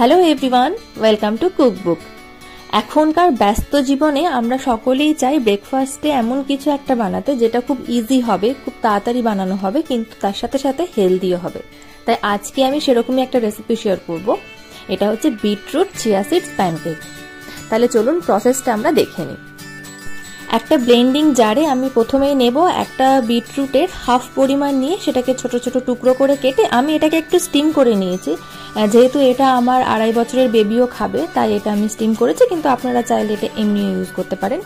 Hello everyone, welcome to cookbook. এখনকার ব্যস্ত জীবনে আমরা সকলেই চাই ব্রেকফাস্টে এমন কিছু একটা বানাতে যেটা খুব ইজি হবে, খুব তাড়াতাড়ি বানানো হবে, কিন্তু তার সাথে সাথে হেলদিও হবে। তাই আজকে আমি সেরকমই একটা রেসিপি শেয়ার করব। এটা হচ্ছে বিটরুট চিয়া সিডস প্যানকেক। তাহলে চলুন প্রসেসটা আমরা দেখে নিই। একটা ব্লেন্ডিং জারে আমি প্রথমেই নেব একটা বিটরুটের হাফ পরিমাণ নিয়ে সেটাকে ছোট ছোট টুকরো করে কেটে আমি এটাকে একটু স্টিম করে নিয়েছি। যেহেতু এটা আমার 2.5 বছরের বেবিও খাবে, তাই এটা আমি স্টিম করেছি, কিন্তু আপনারা চাইলে এটা এমনি ইউজ করতে পারেন।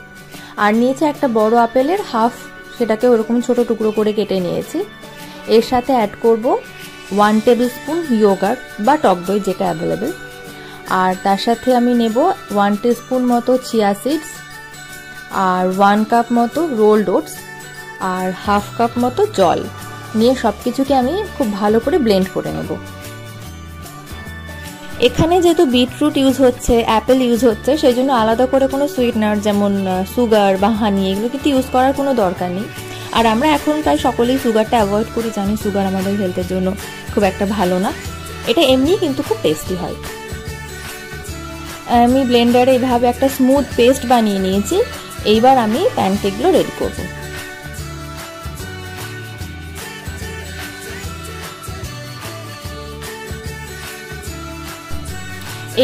আর নিয়েছি একটা বড় আপেলের হাফ, সেটাকে ওরকম ছোট টুকরো করে কেটে নিয়েছি। এর সাথে অ্যাড করব 1 টেবিল স্পুন ইয়োগার্ট বা টক দই, যেটা অ্যাভেলেবেল। আর তার সাথে আমি নেব 1 টিস্পুন মতো চিয়া সিডস, আর 1 কাপ মতো রোলড ওটস, আর হাফ কাপ মতো জল নিয়ে সবকিছুকে আমি খুব ভালো করে ব্লেন্ড করে নেব। এখানে যেহেতু বিটরুট ইউজ হচ্ছে, অ্যাপেল ইউজ হচ্ছে, সেই জন্য আলাদা করে কোনো সুইটনার যেমন সুগার বা হানি এগুলো কিন্তু ইউজ করার কোনো দরকার নেই। আর আমরা এখন প্রায় সকলেই সুগারটা অ্যাভয়েড করি, জানি সুগার আমাদের হেলথের জন্য খুব একটা ভালো না। এটা এমনি কিন্তু খুব টেস্টি হয়। আমি ব্লেন্ডারে এইভাবে একটা স্মুথ পেস্ট বানিয়ে নিয়েছি। এইবার আমি প্যানকেকগুলো রেডি করব।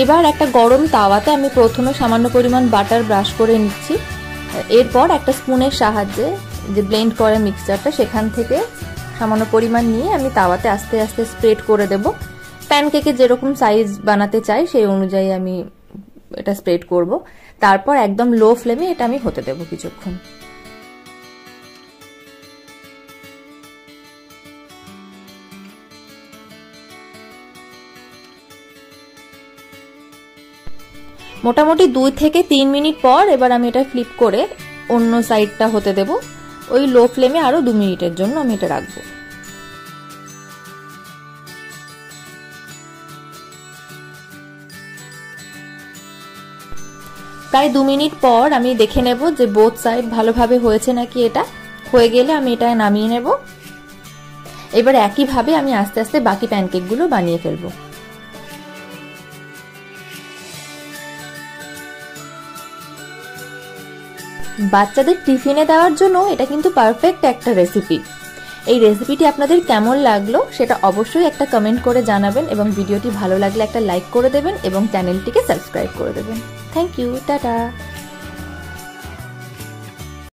এবার একটা গরম তাওয়াতে আমি প্রথমে সামান্য পরিমাণ বাটার ব্রাশ করে নিচ্ছি। এরপর একটা স্পুনের সাহায্যে যে ব্লেন্ড করা মিক্সচারটা সেখান থেকে সামান্য পরিমাণ নিয়ে আমি তাওয়াতে আস্তে আস্তে স্প্রেড করে দেব। প্যানকেকে যেরকম সাইজ বানাতে চাই সেই অনুযায়ী আমি এটা স্প্রেড করব। তারপর একদম লো ফ্লেমে এটা আমি হতে দেব কিছুক্ষণ। মোটামুটি 2 থেকে 3 মিনিট পর এবার আমি এটা ফ্লিপ করে অন্য সাইডটা হতে দেব। ওই লো ফ্লেমে আরো 2 মিনিটের জন্য আমি এটা রাখবো। প্রায় 2 মিনিট পর আমি দেখে নেব যে বোথ সাইড ভালোভাবে হয়েছে নাকি। এটা হয়ে গেলে আমি এটা নামিয়ে নেব। এবার একইভাবে আমি আস্তে আস্তে বাকি প্যানকেকগুলো বানিয়ে ফেলবো। বাচ্চাদের টিফিনে দেওয়ার জন্য এটা কিন্তু পারফেক্ট একটা রেসিপি। এই রেসিপিটি আপনাদের কেমন লাগলো সেটা অবশ্যই একটা কমেন্ট করে জানাবেন, এবং ভিডিওটি ভালো লাগলে একটা লাইক করে দেবেন এবং চ্যানেলটিকে সাবস্ক্রাইব করে দেবেন। Thank you, tata.